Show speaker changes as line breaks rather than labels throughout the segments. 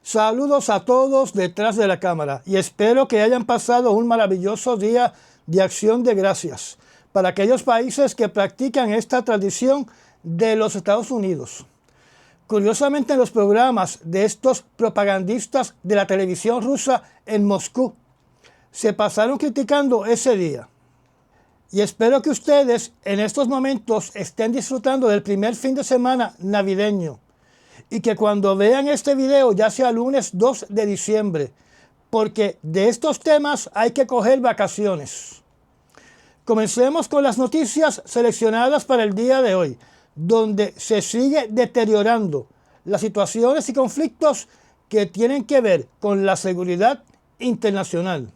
Saludos a todos detrás de la cámara y espero que hayan pasado un maravilloso día de acción de gracias para aquellos países que practican esta tradición de los Estados Unidos. Curiosamente, en los programas de estos propagandistas de la televisión rusa en Moscú se pasaron criticando ese día. Y espero que ustedes en estos momentos estén disfrutando del primer fin de semana navideño y que cuando vean este video ya sea lunes 2 de diciembre, porque de estos temas hay que coger vacaciones. Comencemos con las noticias seleccionadas para el día de hoy, donde se sigue deteriorando las situaciones y conflictos que tienen que ver con la seguridad internacional.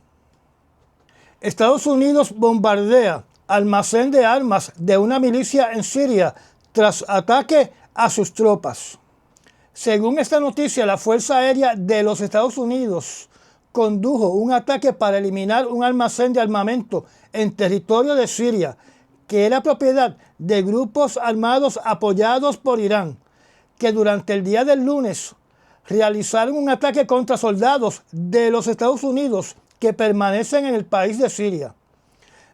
Estados Unidos bombardea almacén de armas de una milicia en Siria tras ataque a sus tropas. Según esta noticia, la Fuerza Aérea de los Estados Unidos condujo un ataque para eliminar un almacén de armamento en territorio de Siria, que era propiedad de grupos armados apoyados por Irán, que durante el día del lunes realizaron un ataque contra soldados de los Estados Unidos que permanecen en el país de Siria.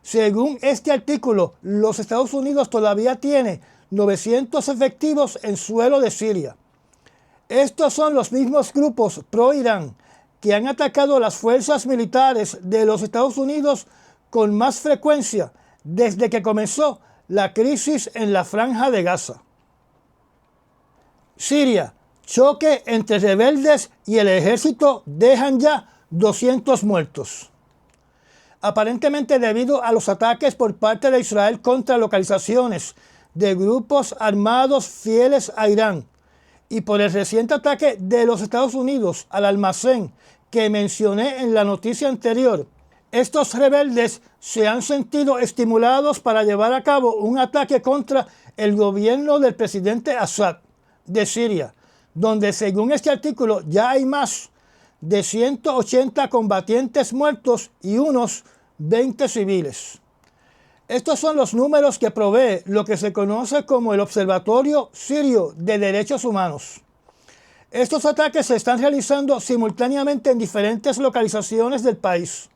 Según este artículo, los Estados Unidos todavía tiene 900 efectivos en suelo de Siria. Estos son los mismos grupos pro-Irán que han atacado las fuerzas militares de los Estados Unidos con más frecuencia desde que comenzó la crisis en la Franja de Gaza. Siria, choque entre rebeldes y el ejército dejan ya 200 muertos. Aparentemente debido a los ataques por parte de Israel contra localizaciones de grupos armados fieles a Irán y por el reciente ataque de los Estados Unidos al almacén que mencioné en la noticia anterior, estos rebeldes se han sentido estimulados para llevar a cabo un ataque contra el gobierno del presidente Assad de Siria, donde según este artículo ya hay más de 180 combatientes muertos y unos 20 civiles. Estos son los números que provee lo que se conoce como el Observatorio Sirio de Derechos Humanos. Estos ataques se están realizando simultáneamente en diferentes localizaciones del país.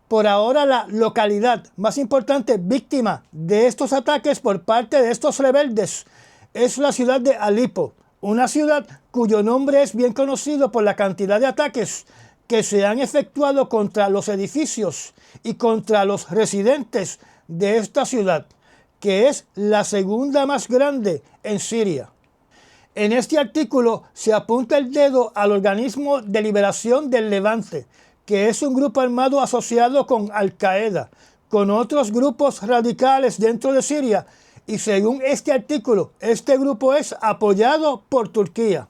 Por ahora, la localidad más importante víctima de estos ataques por parte de estos rebeldes es la ciudad de Alepo, una ciudad cuyo nombre es bien conocido por la cantidad de ataques que se han efectuado contra los edificios y contra los residentes de esta ciudad, que es la segunda más grande en Siria. En este artículo se apunta el dedo al Organismo de Liberación del Levante, que es un grupo armado asociado con Al-Qaeda, con otros grupos radicales dentro de Siria, y según este artículo, este grupo es apoyado por Turquía.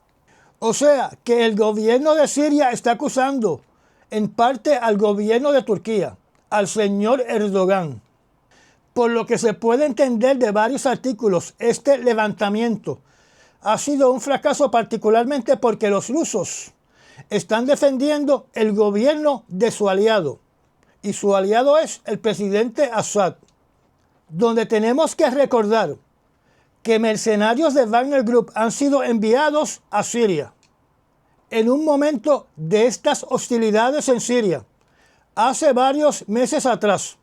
O sea, que el gobierno de Siria está acusando en parte al gobierno de Turquía, al señor Erdogan. Por lo que se puede entender de varios artículos, este levantamiento ha sido un fracaso particularmente porque los rusos están defendiendo el gobierno de su aliado. Y su aliado es el presidente Assad, donde tenemos que recordar que mercenarios de Wagner Group han sido enviados a Siria. En un momento de estas hostilidades en Siria, hace varios meses atrás,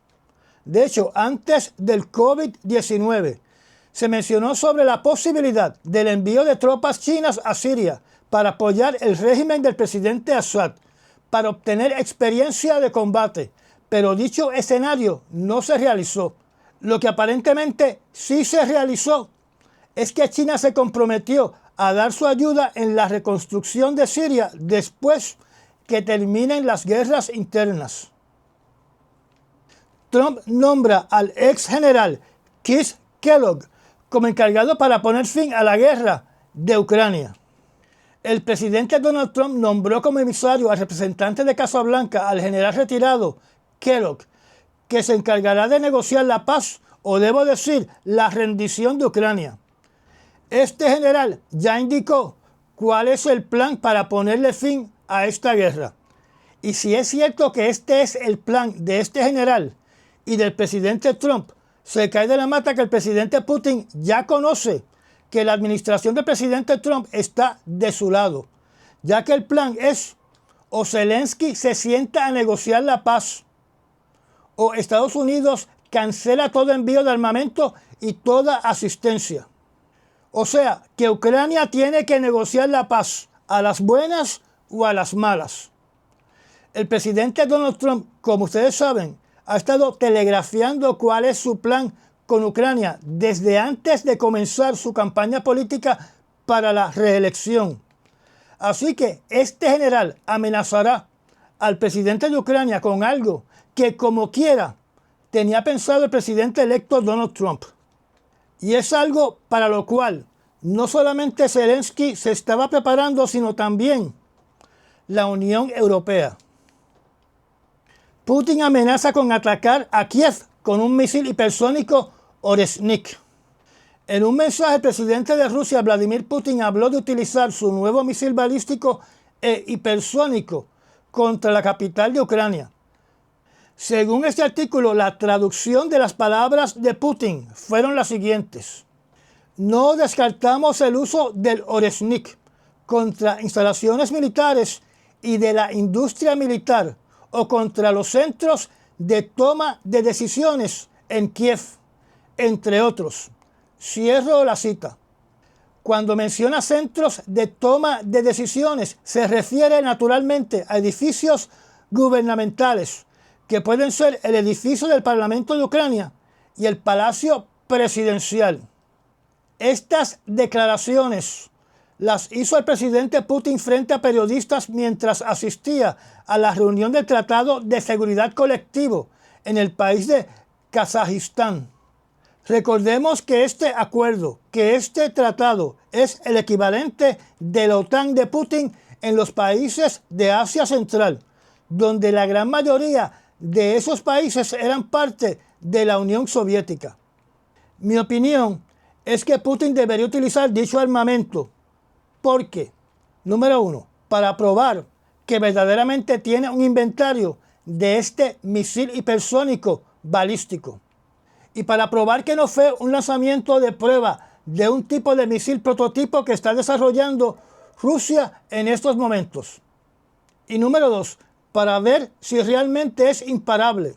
de hecho antes del COVID-19, se mencionó sobre la posibilidad del envío de tropas chinas a Siria para apoyar el régimen del presidente Assad, para obtener experiencia de combate, pero dicho escenario no se realizó. Lo que aparentemente sí se realizó es que China se comprometió a dar su ayuda en la reconstrucción de Siria después que terminen las guerras internas. Trump nombra al ex general Keith Kellogg como encargado para poner fin a la guerra de Ucrania. El presidente Donald Trump nombró como emisario al representante de Casa Blanca al general retirado Kellogg, que se encargará de negociar la paz, o debo decir, la rendición de Ucrania. Este general ya indicó cuál es el plan para ponerle fin a esta guerra. Y si es cierto que este es el plan de este general y del presidente Trump, se cae de la mata que el presidente Putin ya conoce que la administración del presidente Trump está de su lado, ya que el plan es o Zelensky se sienta a negociar la paz o Estados Unidos cancela todo envío de armamento y toda asistencia. O sea, que Ucrania tiene que negociar la paz a las buenas o a las malas. El presidente Donald Trump, como ustedes saben, ha estado telegrafiando cuál es su plan con Ucrania desde antes de comenzar su campaña política para la reelección. Así que este general amenazará al presidente de Ucrania con algo que, como quiera, tenía pensado el presidente electo Donald Trump. Y es algo para lo cual no solamente Zelensky se estaba preparando, sino también la Unión Europea. Putin amenaza con atacar a Kiev con un misil hipersónico Oresnik. En un mensaje, el presidente de Rusia, Vladimir Putin, habló de utilizar su nuevo misil balístico e hipersónico contra la capital de Ucrania. Según este artículo, la traducción de las palabras de Putin fueron las siguientes: no descartamos el uso del Oresnik contra instalaciones militares y de la industria militar o contra los centros de toma de decisiones en Kiev, entre otros. Cierro la cita. Cuando menciona centros de toma de decisiones, se refiere naturalmente a edificios gubernamentales, que pueden ser el edificio del Parlamento de Ucrania y el Palacio Presidencial. Estas declaraciones las hizo el presidente Putin frente a periodistas mientras asistía a la reunión del Tratado de Seguridad Colectivo en el país de Kazajistán. Recordemos que este acuerdo, que este tratado es el equivalente de la OTAN de Putin en los países de Asia Central, donde la gran mayoría de esos países eran parte de la Unión Soviética. Mi opinión es que Putin debería utilizar dicho armamento porque, número uno, para probar que verdaderamente tiene un inventario de este misil hipersónico balístico y para probar que no fue un lanzamiento de prueba de un tipo de misil prototipo que está desarrollando Rusia en estos momentos. Y número dos, para ver si realmente es imparable,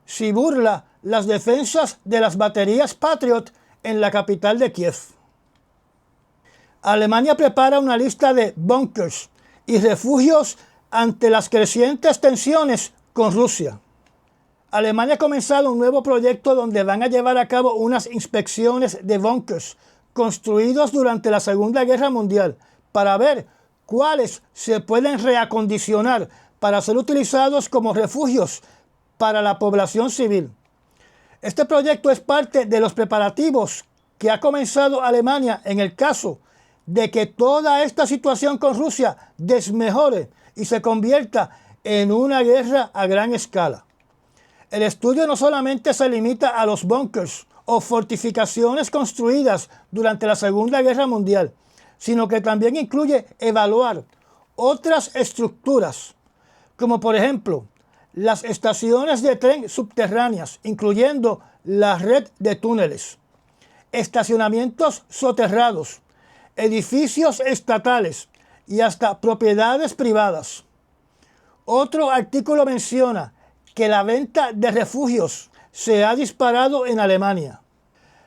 si burla las defensas de las baterías Patriot en la capital de Kiev. Alemania prepara una lista de búnkers y refugios ante las crecientes tensiones con Rusia. Alemania ha comenzado un nuevo proyecto donde van a llevar a cabo unas inspecciones de búnkers construidos durante la Segunda Guerra Mundial para ver cuáles se pueden reacondicionar para ser utilizados como refugios para la población civil. Este proyecto es parte de los preparativos que ha comenzado Alemania en el caso de que toda esta situación con Rusia desmejore y se convierta en una guerra a gran escala. El estudio no solamente se limita a los búnkers o fortificaciones construidas durante la Segunda Guerra Mundial, sino que también incluye evaluar otras estructuras, como por ejemplo las estaciones de tren subterráneas, incluyendo la red de túneles, estacionamientos soterrados, edificios estatales y hasta propiedades privadas. Otro artículo menciona que la venta de refugios se ha disparado en Alemania.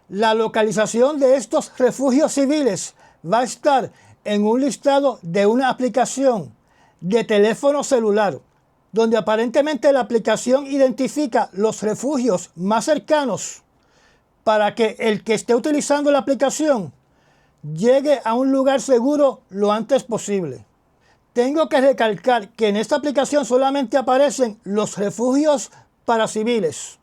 La localización de estos refugios civiles va a estar en un listado de una aplicación de teléfono celular, donde aparentemente la aplicación identifica los refugios más cercanos para que el que esté utilizando la aplicación llegue a un lugar seguro lo antes posible. Tengo que recalcar que en esta aplicación solamente aparecen los refugios para civiles,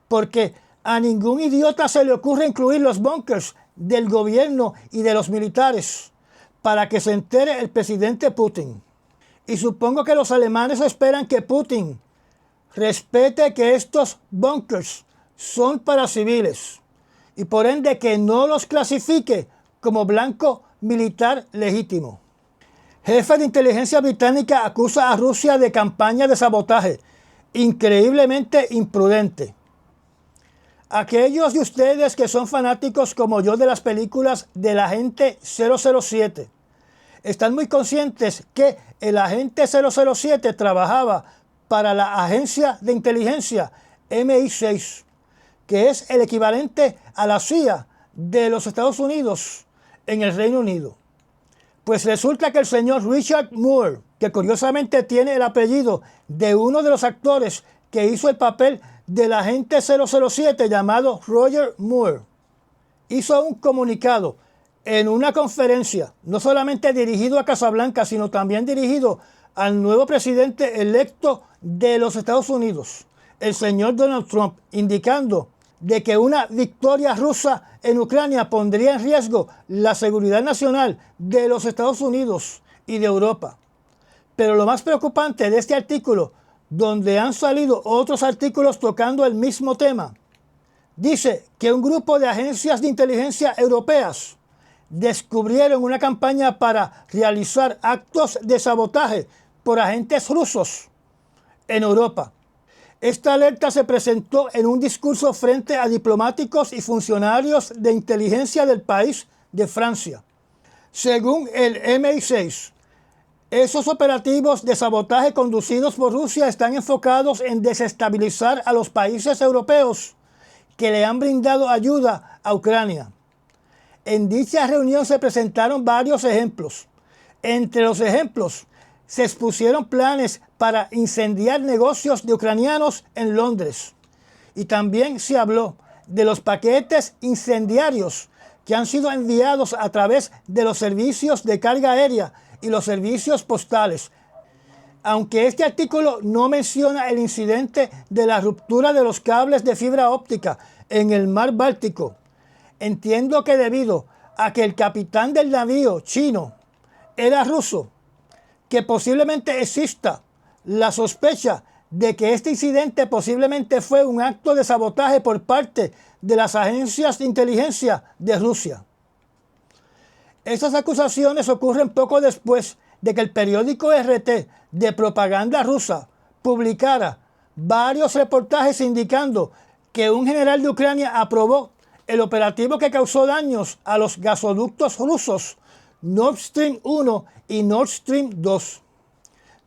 porque a ningún idiota se le ocurre incluir los búnkers del gobierno y de los militares para que se entere el presidente Putin. Y supongo que los alemanes esperan que Putin respete que estos búnkers son para civiles y por ende que no los clasifique como blanco militar legítimo. Jefe de inteligencia británica acusa a Rusia de campaña de sabotaje, increíblemente imprudente. Aquellos de ustedes que son fanáticos como yo de las películas del agente 007, están muy conscientes que el agente 007 trabajaba para la agencia de inteligencia MI6, que es el equivalente a la CIA de los Estados Unidos en el Reino Unido. Pues resulta que el señor Richard Moore, que curiosamente tiene el apellido de uno de los actores que hizo el papel del agente 007 llamado Roger Moore, hizo un comunicado en una conferencia, no solamente dirigido a Casablanca, sino también dirigido al nuevo presidente electo de los Estados Unidos, el señor Donald Trump, indicando de que una victoria rusa en Ucrania pondría en riesgo la seguridad nacional de los Estados Unidos y de Europa. Pero lo más preocupante de este artículo, donde han salido otros artículos tocando el mismo tema, dice que un grupo de agencias de inteligencia europeas descubrieron una campaña para realizar actos de sabotaje por agentes rusos en Europa. Esta alerta se presentó en un discurso frente a diplomáticos y funcionarios de inteligencia del país de Francia. Según el MI6, esos operativos de sabotaje conducidos por Rusia están enfocados en desestabilizar a los países europeos que le han brindado ayuda a Ucrania. En dicha reunión se presentaron varios ejemplos. Entre los ejemplos, se expusieron planes para incendiar negocios de ucranianos en Londres. Y también se habló de los paquetes incendiarios que han sido enviados a través de los servicios de carga aérea y los servicios postales. Aunque este artículo no menciona el incidente de la ruptura de los cables de fibra óptica en el mar Báltico, entiendo que debido a que el capitán del navío chino era ruso, que posiblemente exista la sospecha de que este incidente posiblemente fue un acto de sabotaje por parte de las agencias de inteligencia de Rusia. Estas acusaciones ocurren poco después de que el periódico RT de propaganda rusa publicara varios reportajes indicando que un general de Ucrania aprobó el operativo que causó daños a los gasoductos rusos Nord Stream 1 y Nord Stream 2.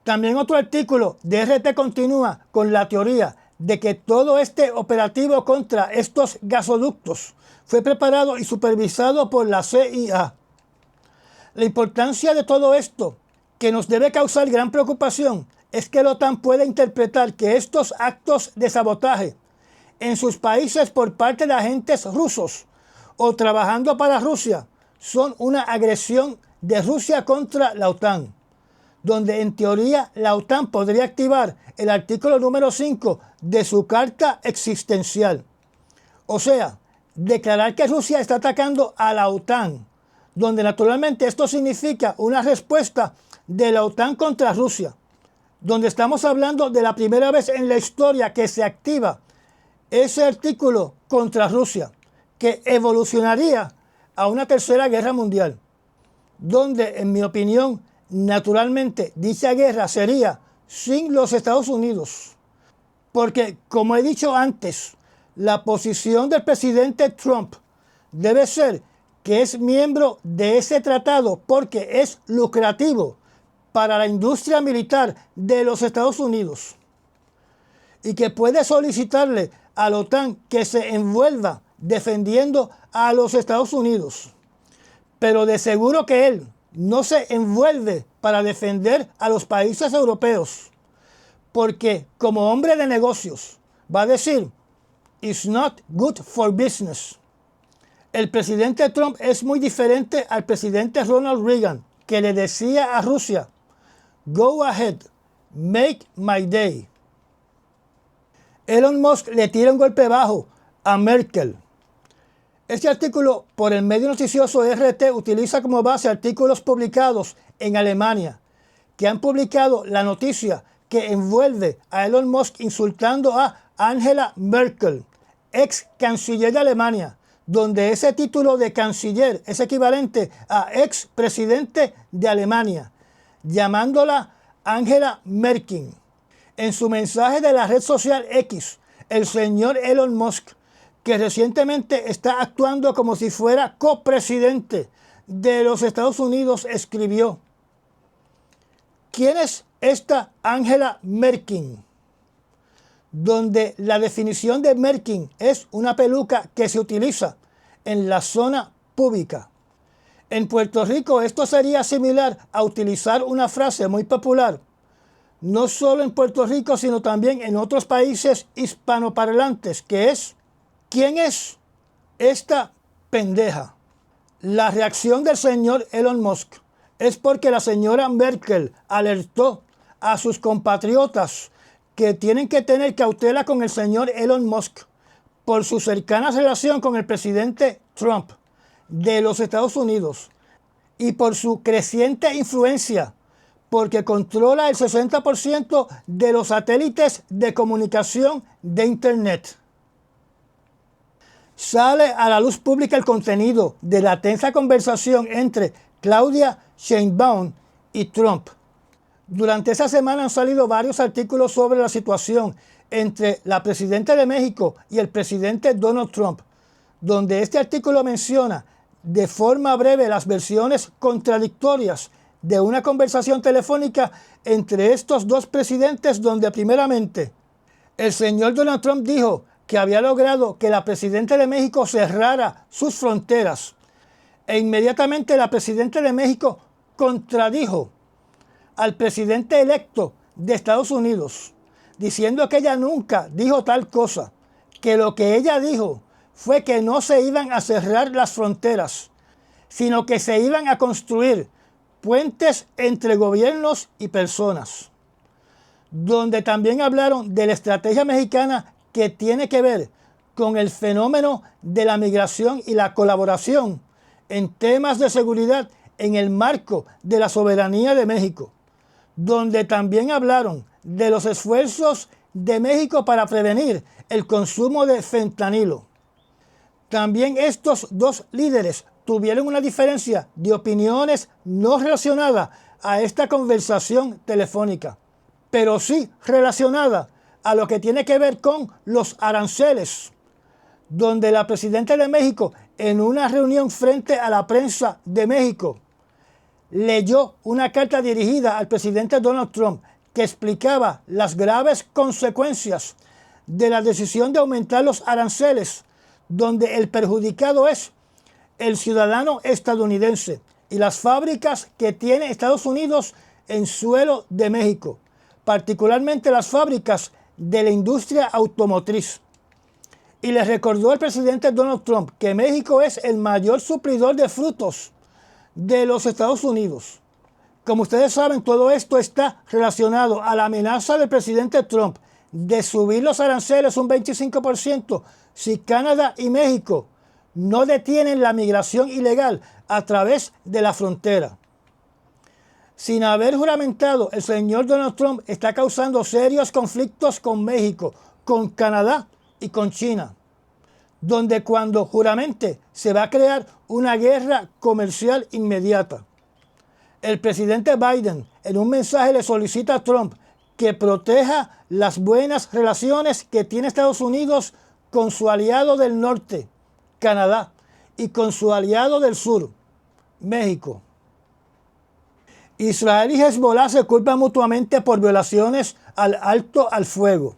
También otro artículo de RT continúa con la teoría de que todo este operativo contra estos gasoductos fue preparado y supervisado por la CIA. La importancia de todo esto, que nos debe causar gran preocupación, es que la OTAN puede interpretar que estos actos de sabotaje en sus países por parte de agentes rusos o trabajando para Rusia son una agresión de Rusia contra la OTAN, donde en teoría la OTAN podría activar el artículo número 5 de su carta existencial. O sea, declarar que Rusia está atacando a la OTAN, donde naturalmente esto significa una respuesta de la OTAN contra Rusia, donde estamos hablando de la primera vez en la historia que se activa ese artículo contra Rusia, que evolucionaría a una tercera guerra mundial, donde, en mi opinión, naturalmente dicha guerra sería sin los Estados Unidos. Porque, como he dicho antes, la posición del presidente Trump debe ser que es miembro de ese tratado porque es lucrativo para la industria militar de los Estados Unidos y que puede solicitarle a la OTAN que se envuelva defendiendo a los Estados Unidos. Pero de seguro que él no se envuelve para defender a los países europeos, porque como hombre de negocios va a decir, "It's not good for business". El presidente Trump es muy diferente al presidente Ronald Reagan, que le decía a Rusia, "Go ahead, make my day". Elon Musk le tira un golpe bajo a Merkel. Este artículo por el medio noticioso RT utiliza como base artículos publicados en Alemania, que han publicado la noticia que envuelve a Elon Musk insultando a Angela Merkel, ex canciller de Alemania, donde ese título de canciller es equivalente a ex presidente de Alemania, llamándola Angela Merkel. En su mensaje de la red social X, el señor Elon Musk, que recientemente está actuando como si fuera copresidente de los Estados Unidos, escribió, ¿Quién es esta Angela Merkel? Donde la definición de Merkel es una peluca que se utiliza en la zona pública. En Puerto Rico esto sería similar a utilizar una frase muy popular, no solo en Puerto Rico, sino también en otros países hispanoparlantes, que es: ¿quién es esta pendeja? La reacción del señor Elon Musk es porque la señora Merkel alertó a sus compatriotas que tienen que tener cautela con el señor Elon Musk por su cercana relación con el presidente Trump de los Estados Unidos y por su creciente influencia, porque controla el 60% de los satélites de comunicación de Internet. Sale a la luz pública el contenido de la tensa conversación entre Claudia Sheinbaum y Trump. Durante esa semana han salido varios artículos sobre la situación entre la presidenta de México y el presidente Donald Trump, donde este artículo menciona de forma breve las versiones contradictorias de una conversación telefónica entre estos dos presidentes, donde primeramente el señor Donald Trump dijo que había logrado que la presidenta de México cerrara sus fronteras, e inmediatamente la presidenta de México contradijo al presidente electo de Estados Unidos, diciendo que ella nunca dijo tal cosa, que lo que ella dijo fue que no se iban a cerrar las fronteras, sino que se iban a construir puentes entre gobiernos y personas. Donde también hablaron de la estrategia mexicana que tiene que ver con el fenómeno de la migración y la colaboración en temas de seguridad en el marco de la soberanía de México. Donde también hablaron de los esfuerzos de México para prevenir el consumo de fentanilo. También estos dos líderes tuvieron una diferencia de opiniones no relacionada a esta conversación telefónica, pero sí relacionada a lo que tiene que ver con los aranceles, donde la presidenta de México, en una reunión frente a la prensa de México, leyó una carta dirigida al presidente Donald Trump que explicaba las graves consecuencias de la decisión de aumentar los aranceles, donde el perjudicado es el ciudadano estadounidense y las fábricas que tiene Estados Unidos en suelo de México, particularmente las fábricas de la industria automotriz. Y le recordó al presidente Donald Trump que México es el mayor suplidor de frutos de los Estados Unidos. Como ustedes saben, todo esto está relacionado a la amenaza del presidente Trump de subir los aranceles un 25% si Canadá y México no detienen la migración ilegal a través de la frontera. Sin haber juramentado, el señor Donald Trump está causando serios conflictos con México, con Canadá y con China, donde cuando juramente se va a crear una guerra comercial inmediata. El presidente Biden en un mensaje le solicita a Trump que proteja las buenas relaciones que tiene Estados Unidos con su aliado del norte, Canadá, y con su aliado del sur, México. Israel y Hezbollah se culpan mutuamente por violaciones al alto al fuego.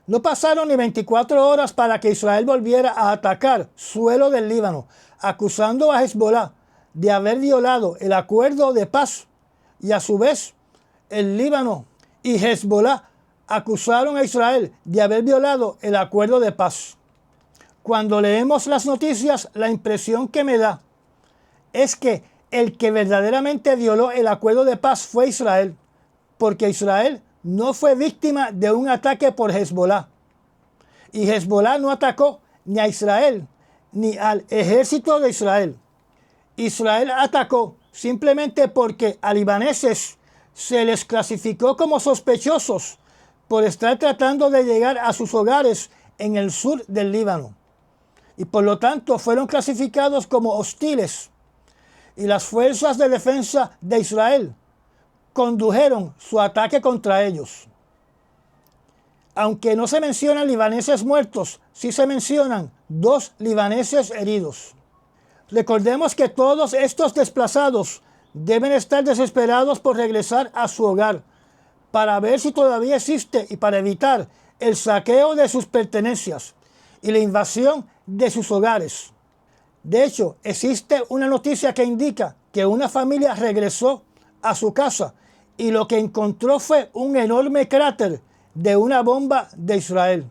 No pasaron ni 24 horas para que Israel volviera a atacar suelo del Líbano, acusando a Hezbollah de haber violado el acuerdo de paz, y a su vez el Líbano y Hezbollah acusaron a Israel de haber violado el acuerdo de paz. Cuando leemos las noticias, la impresión que me da es que el que verdaderamente violó el acuerdo de paz fue Israel, porque Israel no fue víctima de un ataque por Hezbollah. Y Hezbollah no atacó ni a Israel ni al ejército de Israel. Israel atacó simplemente porque a libaneses se les clasificó como sospechosos por estar tratando de llegar a sus hogares en el sur del Líbano. Y por lo tanto fueron clasificados como hostiles. Y las fuerzas de defensa de Israel condujeron su ataque contra ellos. Aunque no se mencionan libaneses muertos, sí se mencionan 2 libaneses heridos. Recordemos que todos estos desplazados deben estar desesperados por regresar a su hogar para ver si todavía existe y para evitar el saqueo de sus pertenencias y la invasión de sus hogares. De hecho, existe una noticia que indica que una familia regresó a su casa y lo que encontró fue un enorme cráter de una bomba de Israel.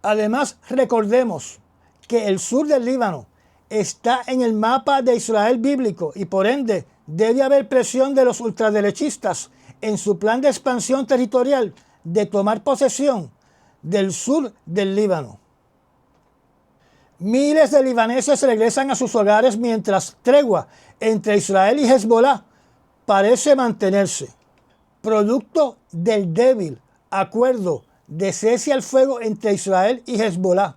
Además, recordemos que el sur del Líbano está en el mapa de Israel bíblico y por ende debe haber presión de los ultraderechistas en su plan de expansión territorial de tomar posesión del sur del Líbano. Miles de libaneses regresan a sus hogares mientras tregua entre Israel y Hezbollah parece mantenerse, producto del débil acuerdo de cese al fuego entre Israel y Hezbollah.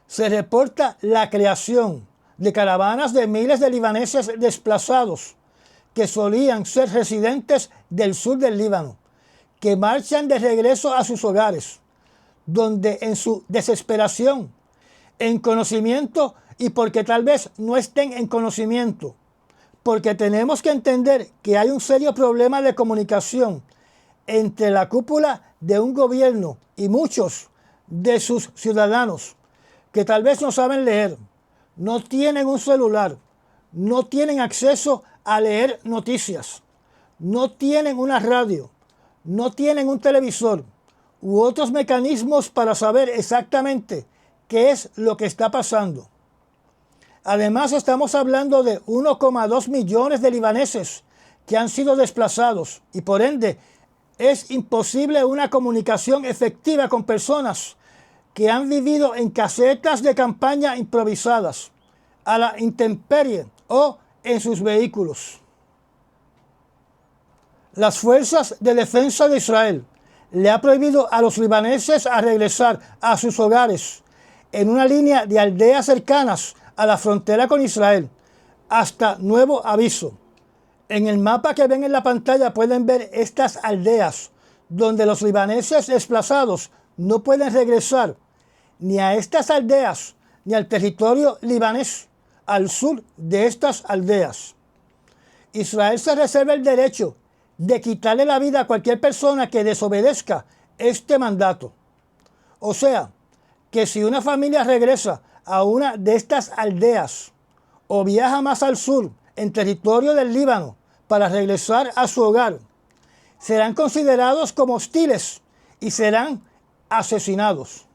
Se reporta la creación de caravanas de miles de libaneses desplazados que solían ser residentes del sur del Líbano, que marchan de regreso a sus hogares, donde en su desesperación, en conocimiento y porque tal vez no estén en conocimiento, porque tenemos que entender que hay un serio problema de comunicación entre la cúpula de un gobierno y muchos de sus ciudadanos que tal vez no saben leer, no tienen un celular, no tienen acceso a leer noticias, no tienen una radio, no tienen un televisor u otros mecanismos para saber exactamente qué es lo que está pasando. Además, estamos hablando de 1,2 millones de libaneses que han sido desplazados y por ende es imposible una comunicación efectiva con personas que han vivido en casetas de campaña improvisadas, a la intemperie o en sus vehículos. Las fuerzas de defensa de Israel le ha prohibido a los libaneses a regresar a sus hogares en una línea de aldeas cercanas a la frontera con Israel, hasta nuevo aviso. En el mapa que ven en la pantalla pueden ver estas aldeas donde los libaneses desplazados no pueden regresar ni a estas aldeas ni al territorio libanés al sur de estas aldeas. Israel se reserva el derecho de quitarle la vida a cualquier persona que desobedezca este mandato. O sea, que si una familia regresa a una de estas aldeas o viaja más al sur en territorio del Líbano para regresar a su hogar, serán considerados como hostiles y serán asesinados.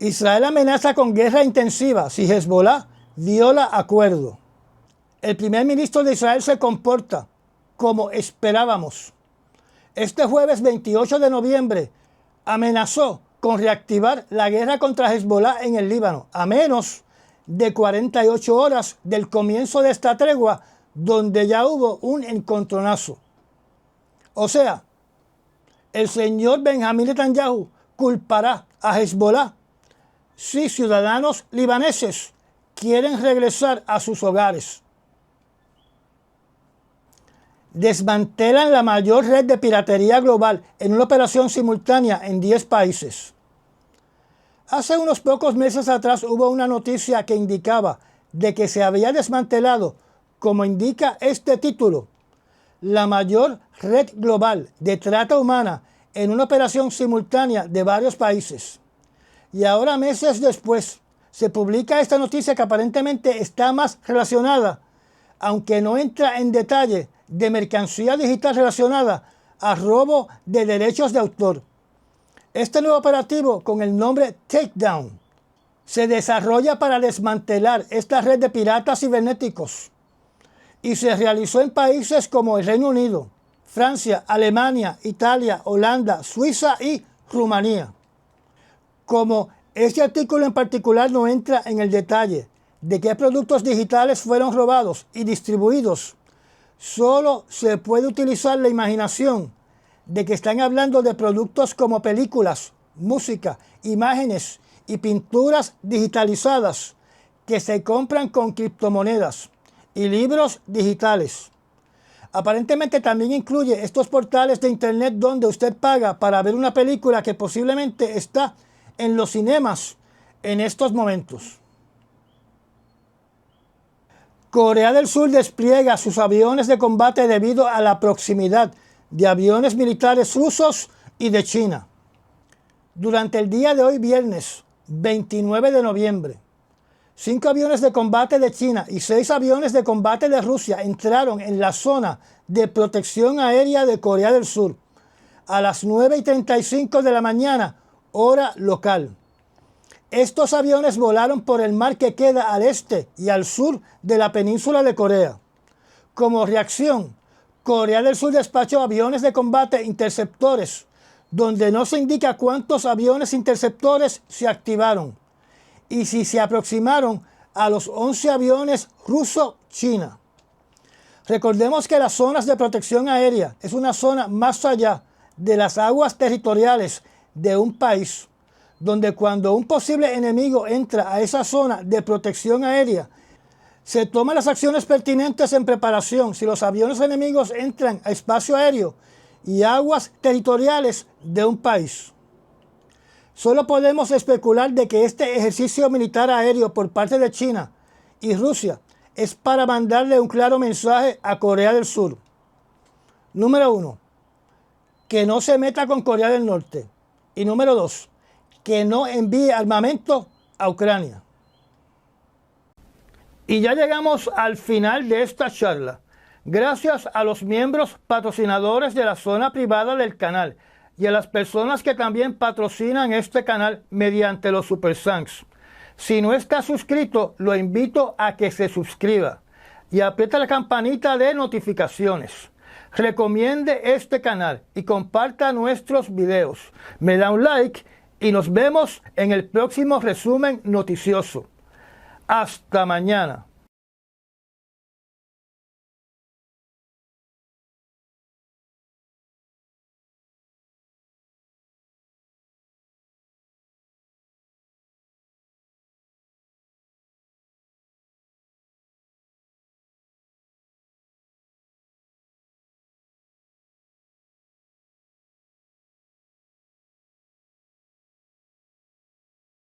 Israel amenaza con guerra intensiva si Hezbollah viola acuerdo. El primer ministro de Israel se comporta como esperábamos. Este jueves 28 de noviembre amenazó con reactivar la guerra contra Hezbollah en el Líbano, a menos de 48 horas del comienzo de esta tregua, donde ya hubo un encontronazo. O sea, el señor Benjamín Netanyahu culpará a Hezbollah si ciudadanos libaneses quieren regresar a sus hogares. Desmantelan la mayor red de piratería global en una operación simultánea en 10 países. Hace unos pocos meses atrás hubo una noticia que indicaba de que se había desmantelado, como indica este título, la mayor red global de trata humana en una operación simultánea de varios países. Y ahora, meses después, se publica esta noticia que aparentemente está más relacionada, aunque no entra en detalle, de mercancía digital relacionada a robo de derechos de autor. Este nuevo operativo, con el nombre Takedown, se desarrolla para desmantelar esta red de piratas cibernéticos y se realizó en países como el Reino Unido, Francia, Alemania, Italia, Holanda, Suiza y Rumanía. Como este artículo en particular no entra en el detalle de qué productos digitales fueron robados y distribuidos, solo se puede utilizar la imaginación de que están hablando de productos como películas, música, imágenes y pinturas digitalizadas que se compran con criptomonedas y libros digitales. Aparentemente también incluye estos portales de internet donde usted paga para ver una película que posiblemente está en los cinemas en estos momentos. Corea del Sur despliega sus aviones de combate debido a la proximidad de aviones militares rusos y de China. Durante el día de hoy, viernes 29 de noviembre, 5 aviones de combate de China y 6 aviones de combate de Rusia entraron en la zona de protección aérea de Corea del Sur a las 9:35 de la mañana, hora local. Estos aviones volaron por el mar que queda al este y al sur de la península de Corea. Como reacción, Corea del Sur despachó aviones de combate interceptores, donde no se indica cuántos aviones interceptores se activaron y si se aproximaron a los 11 aviones ruso-China. Recordemos que las zonas de protección aérea es una zona más allá de las aguas territoriales de un país, donde cuando un posible enemigo entra a esa zona de protección aérea, se toman las acciones pertinentes en preparación si los aviones enemigos entran a espacio aéreo y aguas territoriales de un país. Solo podemos especular de que este ejercicio militar aéreo por parte de China y Rusia es para mandarle un claro mensaje a Corea del Sur. Número 1, que no se meta con Corea del Norte. Y número 2, que no envíe armamento a Ucrania. Y ya llegamos al final de esta charla. Gracias a los miembros patrocinadores de la zona privada del canal y a las personas que también patrocinan este canal mediante los Super Thanks. Si no está suscrito, lo invito a que se suscriba y apriete la campanita de notificaciones. Recomiende este canal y comparta nuestros videos. Me da un like y nos vemos en el próximo resumen noticioso. Hasta mañana.